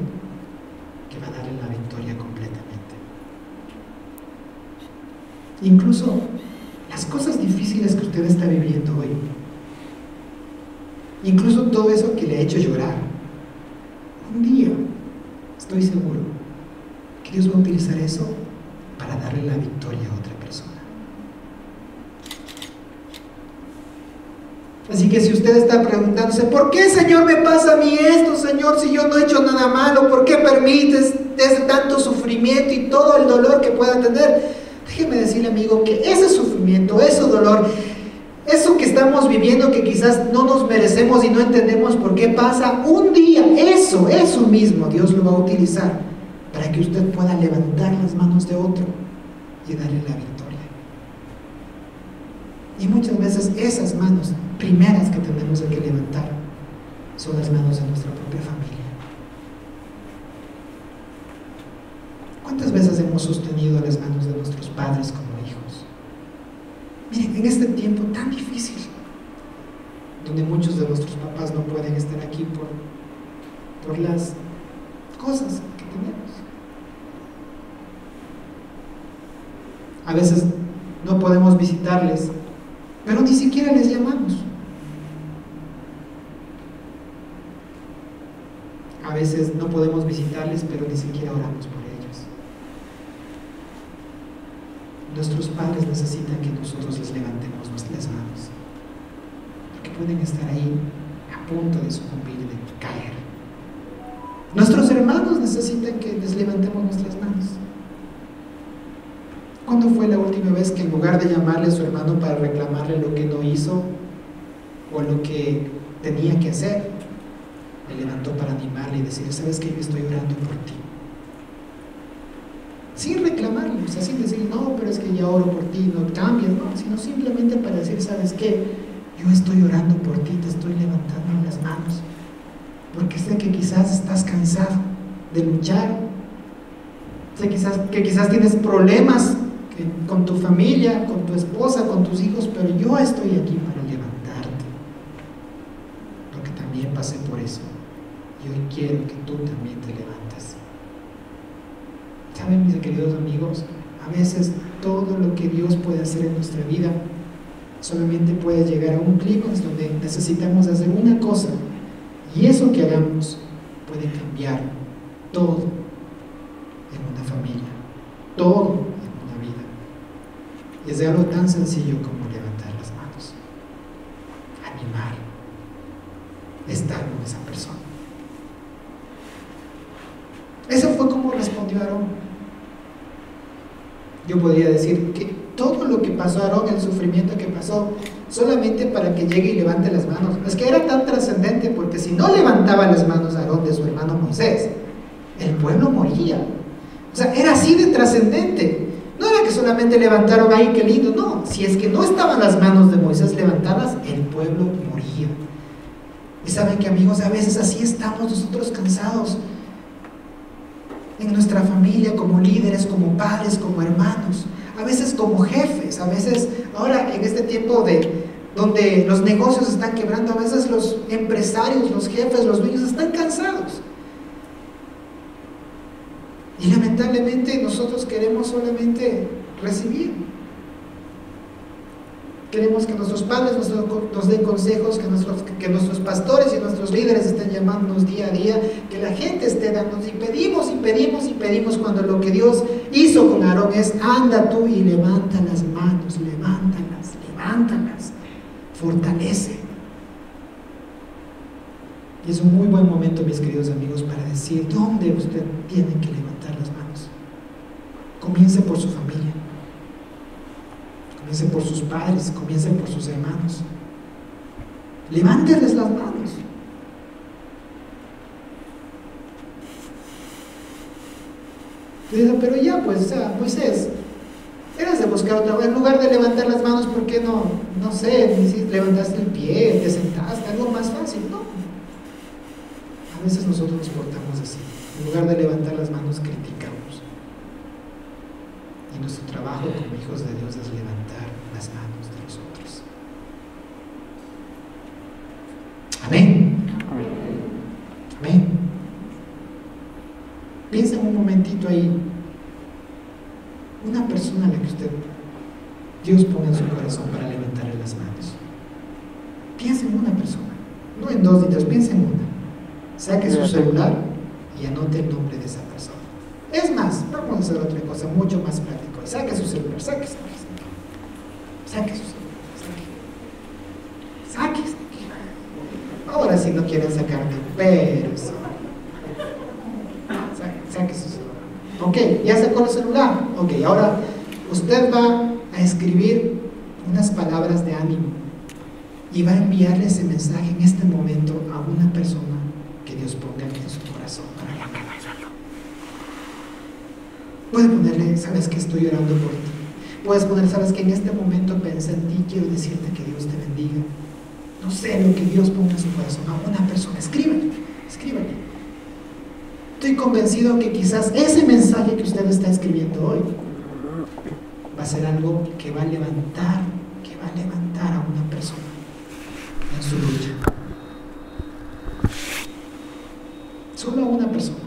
Speaker 1: que va a darle la victoria completamente. Incluso las cosas difíciles que usted está viviendo hoy, incluso todo eso que le ha hecho llorar, un día estoy seguro que Dios va a utilizar eso para darle la victoria a otra persona. Así que si usted está preguntándose: ¿por qué, Señor, me pasa a mí esto, Señor, si yo no he hecho nada malo? ¿Por qué permites tanto sufrimiento y todo el dolor que pueda tener? Déjeme decirle, amigo, que ese sufrimiento, ese dolor, eso que estamos viviendo, que quizás no nos merecemos y no entendemos por qué pasa, un día eso mismo Dios lo va a utilizar para que usted pueda levantar las manos de otro y darle la victoria. Y muchas veces esas manos primeras que tenemos que levantar son las manos de nuestra propia familia. ¿Cuántas veces hemos sostenido las manos de nuestros padres como hijos? Miren, en este tiempo tan difícil, donde muchos de nuestros papás no pueden estar aquí por las cosas que tenemos. A veces no podemos visitarles, pero ni siquiera les llamamos. A veces no podemos visitarles, pero ni siquiera oramos por ellos. Nuestros padres necesitan que nosotros les levantemos nuestras manos, porque pueden estar ahí a punto de sucumbir y de caer. Nuestros hermanos necesitan que les levantemos nuestras manos. ¿Cuándo fue la última vez que en lugar de llamarle a su hermano para reclamarle lo que no hizo o lo que tenía que hacer, le levantó para animarle y decirle: sabes que yo estoy orando por ti? Sin reclamarle, o sea, sin decir: no, pero es que ya oro por ti, no cambies, no, sino simplemente para decir: sabes qué, yo estoy orando por ti, te estoy levantando las manos, porque sé que quizás estás cansado de luchar, sé que quizás tienes problemas con tu familia, con tu esposa, con tus hijos, pero yo estoy aquí para levantarte, porque también pasé por eso, y hoy quiero que tú también te levantes. ¿Saben, mis queridos amigos? A veces todo lo que Dios puede hacer en nuestra vida solamente puede llegar a un clímax donde necesitamos hacer una cosa, y eso que hagamos puede cambiar todo en una familia, todo. Y es de algo tan sencillo como levantar las manos, animar, estar con esa persona. Eso fue como respondió Aarón. Yo podría decir que todo lo que pasó a Aarón, el sufrimiento que pasó, solamente para que llegue y levante las manos. Es que era tan trascendente, porque si no levantaba las manos a Aarón de su hermano Moisés, el pueblo moría. O sea, era así de trascendente. No era que solamente levantaron ahí, qué lindo, no. Si es que no estaban las manos de Moisés levantadas, el pueblo moría. Y saben que, amigos, a veces así estamos nosotros cansados en nuestra familia, como líderes, como padres, como hermanos, a veces como jefes, a veces ahora en este tiempo donde los negocios están quebrando, a veces los empresarios, los jefes, los dueños están cansados. Y lamentablemente nosotros queremos solamente recibir. Queremos que nuestros padres nos den consejos, que nuestros pastores y nuestros líderes estén llamándonos día a día, que la gente esté dándonos, y pedimos y pedimos y pedimos, cuando lo que Dios hizo con Aarón es: anda tú y levanta las manos, levántalas, fortalece. Y es un muy buen momento, mis queridos amigos, para decir dónde usted tiene que levantar las manos. Comience por su familia, comience por sus padres, comience por sus hermanos. Levánteles las manos. Y dice: pero ya, pues, o sea, Moisés, eras de buscar otra vez, en lugar de levantar las manos, ¿por qué no sé, levantaste el pie, te sentaste, algo más fácil? No. A veces nosotros nos portamos así. En lugar de levantar las manos, criticamos. Y nuestro trabajo como hijos de Dios es levantar las manos de los otros. Amén. Amén. Piensa un momentito ahí. Una persona a la que Dios ponga en su corazón para levantarle las manos. Piensa en una persona. No en dos ni tres, piensa en una. Saque su celular y anote el nombre de esa persona. Es más, vamos a hacer otra cosa mucho más práctico. Saque su celular, saque su celular, saque. Ahora sí no quieren sacarme, pero sí. Saque su celular. Ok, ya sacó el celular. Ok, ahora usted va a escribir unas palabras de ánimo y va a enviarle ese mensaje en este momento a una persona que Dios ponga en su corazón para la canal. Puedes ponerle: sabes que estoy orando por ti. Puedes poner: sabes que en este momento pensé en ti, quiero decirte que Dios te bendiga. No sé lo que Dios ponga en su corazón a una persona. Escríbele. Estoy convencido que quizás ese mensaje que usted está escribiendo hoy va a ser algo que va a levantar a una persona en su lucha. Solo a una persona.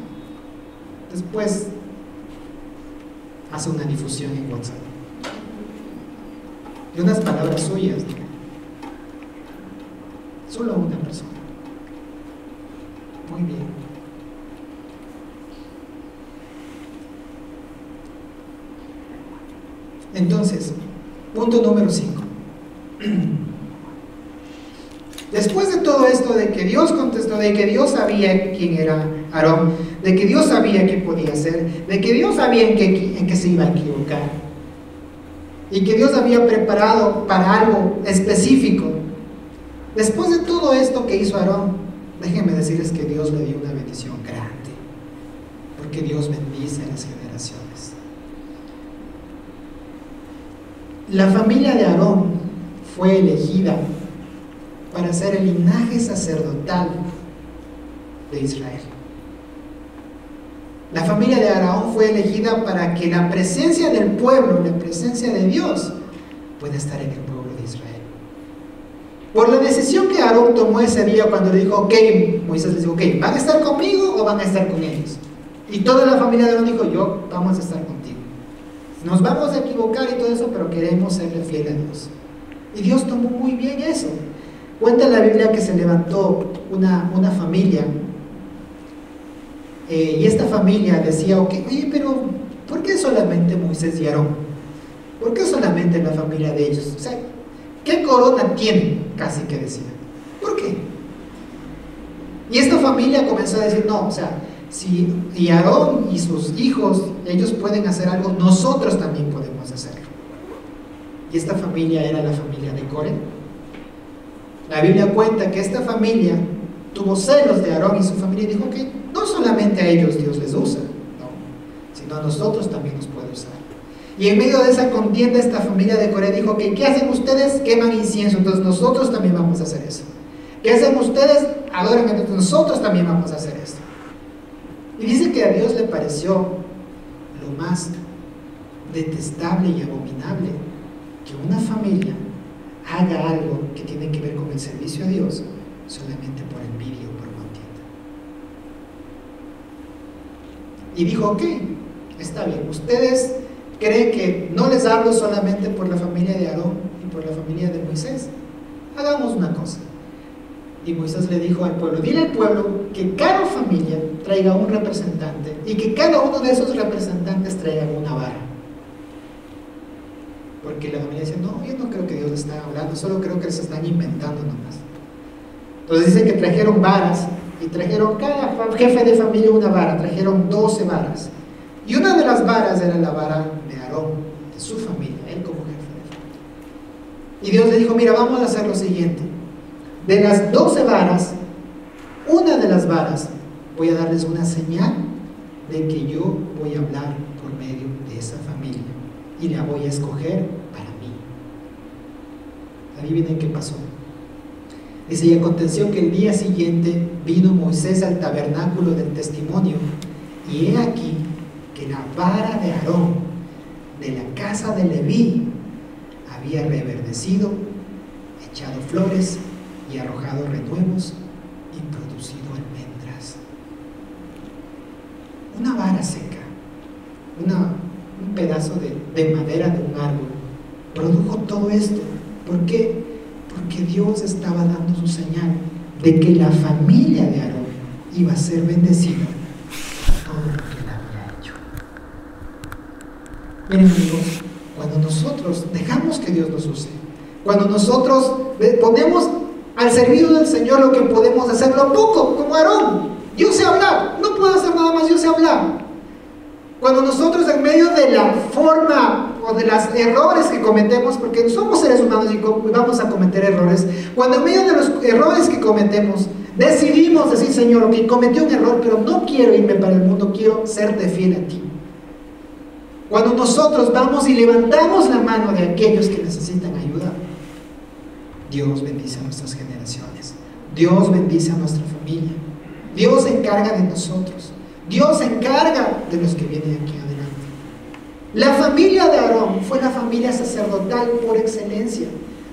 Speaker 1: después hace una difusión en WhatsApp de unas palabras suyas, ¿no? Solo una persona. Muy bien. Entonces, punto número 5. Después de todo esto, de que Dios contestó, de que Dios sabía quién era Aarón, de que Dios sabía qué podía hacer, de que Dios sabía en qué se iba a equivocar, y que Dios había preparado para algo específico. Después de todo esto que hizo Aarón, déjenme decirles que Dios le dio una bendición grande, porque Dios bendice a las generaciones. La familia de Aarón fue elegida para ser el linaje sacerdotal de Israel. La familia de Aarón fue elegida para que la presencia del pueblo, la presencia de Dios, pueda estar en el pueblo de Israel. Por la decisión que Aarón tomó ese día cuando le dijo, ok, Moisés les dijo, ok, ¿van a estar conmigo o van a estar con ellos? Y toda la familia de Aarón dijo, vamos a estar contigo. Nos vamos a equivocar y todo eso, pero queremos serle fiel a Dios. Y Dios tomó muy bien eso. Cuenta la Biblia que se levantó una familia, y esta familia decía, ok, oye, pero ¿por qué solamente Moisés y Aarón? ¿Por qué solamente la familia de ellos? O sea, ¿qué corona tienen? Casi que decía. ¿Por qué? Y esta familia comenzó a decir, no, o sea, si y Aarón y sus hijos, ellos pueden hacer algo, nosotros también podemos hacerlo. Y esta familia era la familia de Coré. La Biblia cuenta que esta familia tuvo celos de Aarón y su familia y dijo que no solamente a ellos Dios les usa, no, sino a nosotros también nos puede usar. Y en medio de esa contienda esta familia de Coré dijo que ¿qué hacen ustedes? Queman incienso, entonces nosotros también vamos a hacer eso. ¿Qué hacen ustedes? Adoran, entonces nosotros también vamos a hacer esto. Y dice que a Dios le pareció lo más detestable y abominable que una familia haga algo que tiene que ver con el servicio a Dios solamente por envidia o por contienda. Y dijo, ok, está bien, ustedes creen que no les hablo solamente por la familia de Aarón y por la familia de Moisés. Hagamos una cosa. Y Moisés le dijo al pueblo, dile al pueblo que cada familia traiga un representante y que cada uno de esos representantes traiga una vara. Porque la familia dice, no, yo no creo que Dios está hablando, solo creo que se están inventando nomás. Entonces dice que trajeron varas y trajeron cada jefe de familia una vara, trajeron 12 varas. Y una de las varas era la vara de Aarón, de su familia, él como jefe de familia. Y Dios le dijo, mira, vamos a hacer lo siguiente. De las 12 varas, una de las varas voy a darles una señal de que yo voy a hablar por medio de esa familia y la voy a escoger para mí. Adivinen qué pasó. Dice, y aconteció que el día siguiente vino Moisés al tabernáculo del testimonio, y he aquí que la vara de Aarón de la casa de Leví había reverdecido, echado flores y arrojado renuevos y producido almendras. Una vara seca, un pedazo de madera de un árbol produjo todo esto. ¿Por qué? Porque Dios estaba dando su señal de que la familia de Aarón iba a ser bendecida por todo lo que él había hecho. Miren amigos, cuando nosotros dejamos que Dios nos use, cuando nosotros ponemos al servicio del Señor lo que podemos hacer, lo poco, como Aarón, yo sé hablar, no puedo hacer nada más, yo sé hablar. Cuando nosotros en medio de la forma o de los errores que cometemos, porque somos seres humanos y vamos a cometer errores, cuando en medio de los errores que cometemos decidimos decir, Señor, ok, cometí un error, pero no quiero irme para el mundo, quiero serte fiel a ti. Cuando nosotros vamos y levantamos la mano de aquellos que necesitan ayuda, Dios bendice a nuestras generaciones, Dios bendice a nuestra familia, Dios se encarga de nosotros, Dios se encarga de los que vienen aquí adelante. La familia de Aarón fue la familia sacerdotal por excelencia,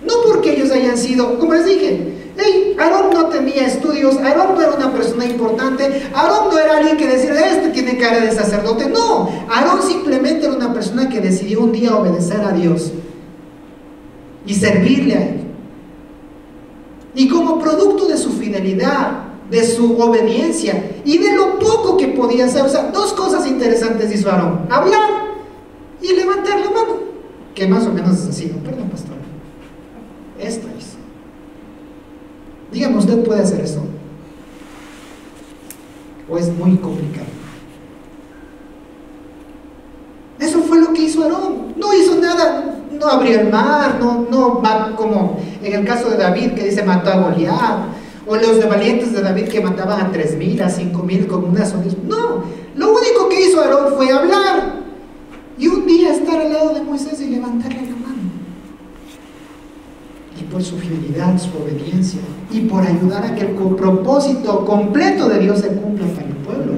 Speaker 1: no porque ellos hayan sido, como les dije, Hey, Aarón no tenía estudios, Aarón no era una persona importante, Aarón no era alguien que decía, este tiene cara de sacerdote. No, Aarón simplemente era una persona que decidió un día obedecer a Dios y servirle a Él. Y como producto de su fidelidad, de su obediencia y de lo poco que podía hacer, o sea, dos cosas interesantes hizo Aarón: hablar y levantar la mano, que más o menos es así, ¿no? Perdón, pastor, esto hizo. Dígame, ¿usted puede hacer eso? ¿O es muy complicado? Eso fue lo que hizo Aarón. No hizo nada, no abrió el mar, no como en el caso de David, que dice mató a Goliat, o los de valientes de David que mataban a 3,000, a 5,000 con una sola. No, lo único que hizo Aarón fue hablar y un día estar al lado de Moisés y levantarle la mano. Y por su fidelidad, su obediencia y por ayudar a que el propósito completo de Dios se cumpla para el pueblo,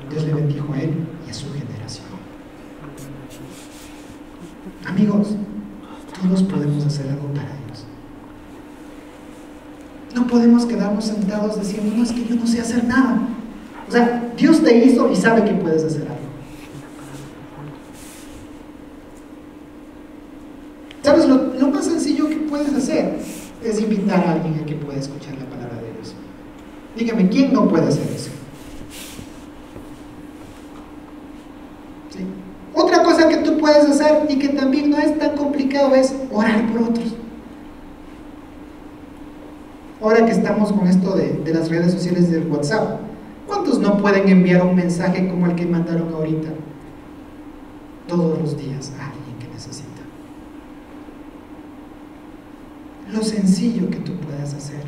Speaker 1: Dios le bendijo a él y a su generación. Amigos, todos podemos hacer algo para Dios. No podemos quedarnos sentados diciendo, no, es que yo no sé hacer nada. O sea, Dios te hizo y sabe que puedes hacer algo. ¿Sabes? Lo más sencillo que puedes hacer es invitar a alguien a que pueda escuchar la palabra de Dios. Dígame, ¿quién no puede hacer eso? ¿Sí? Otra cosa que tú puedes hacer y que también no es tan complicado es orar por otros. Ahora que estamos con esto de las redes sociales del WhatsApp, ¿cuántos no pueden enviar un mensaje como el que mandaron ahorita? Todos los días a alguien que necesita. Lo sencillo que tú puedas hacer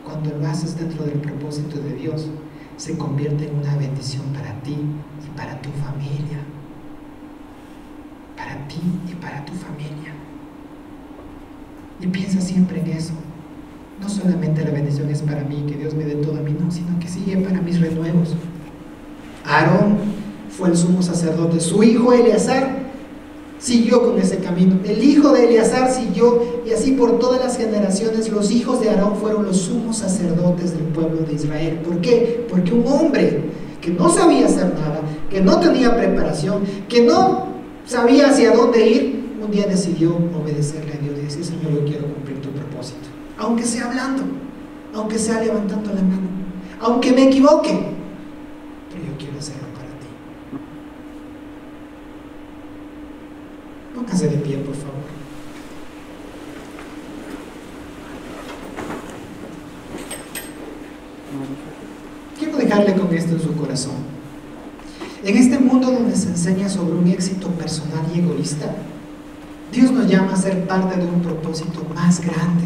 Speaker 1: cuando lo haces dentro del propósito de Dios se convierte en una bendición para ti y para tu familia. Para ti y para tu familia. Y piensa siempre en eso. No solamente la bendición es para mí, que Dios me dé todo a mí, no, sino que sigue para mis renuevos. Aarón fue el sumo sacerdote, su hijo Eleazar siguió con ese camino, el hijo de Eleazar siguió, y así por todas las generaciones los hijos de Aarón fueron los sumos sacerdotes del pueblo de Israel. ¿Por qué? Porque un hombre que no sabía hacer nada, que no tenía preparación, que no sabía hacia dónde ir, un día decidió obedecerle a Dios y decir, Señor, yo quiero cumplir tu propósito, aunque sea hablando, aunque sea levantando la mano, aunque me equivoque, pero yo quiero hacerlo para ti. Póngase de pie, por favor. Quiero dejarle con esto en su corazón. En este mundo donde se enseña sobre un éxito personal y egoísta, Dios nos llama a ser parte de un propósito más grande,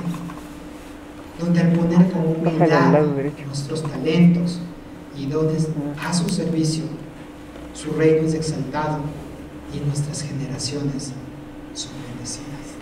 Speaker 1: donde al poner con humildad nuestros talentos y dones a su servicio, su reino es exaltado y nuestras generaciones son bendecidas.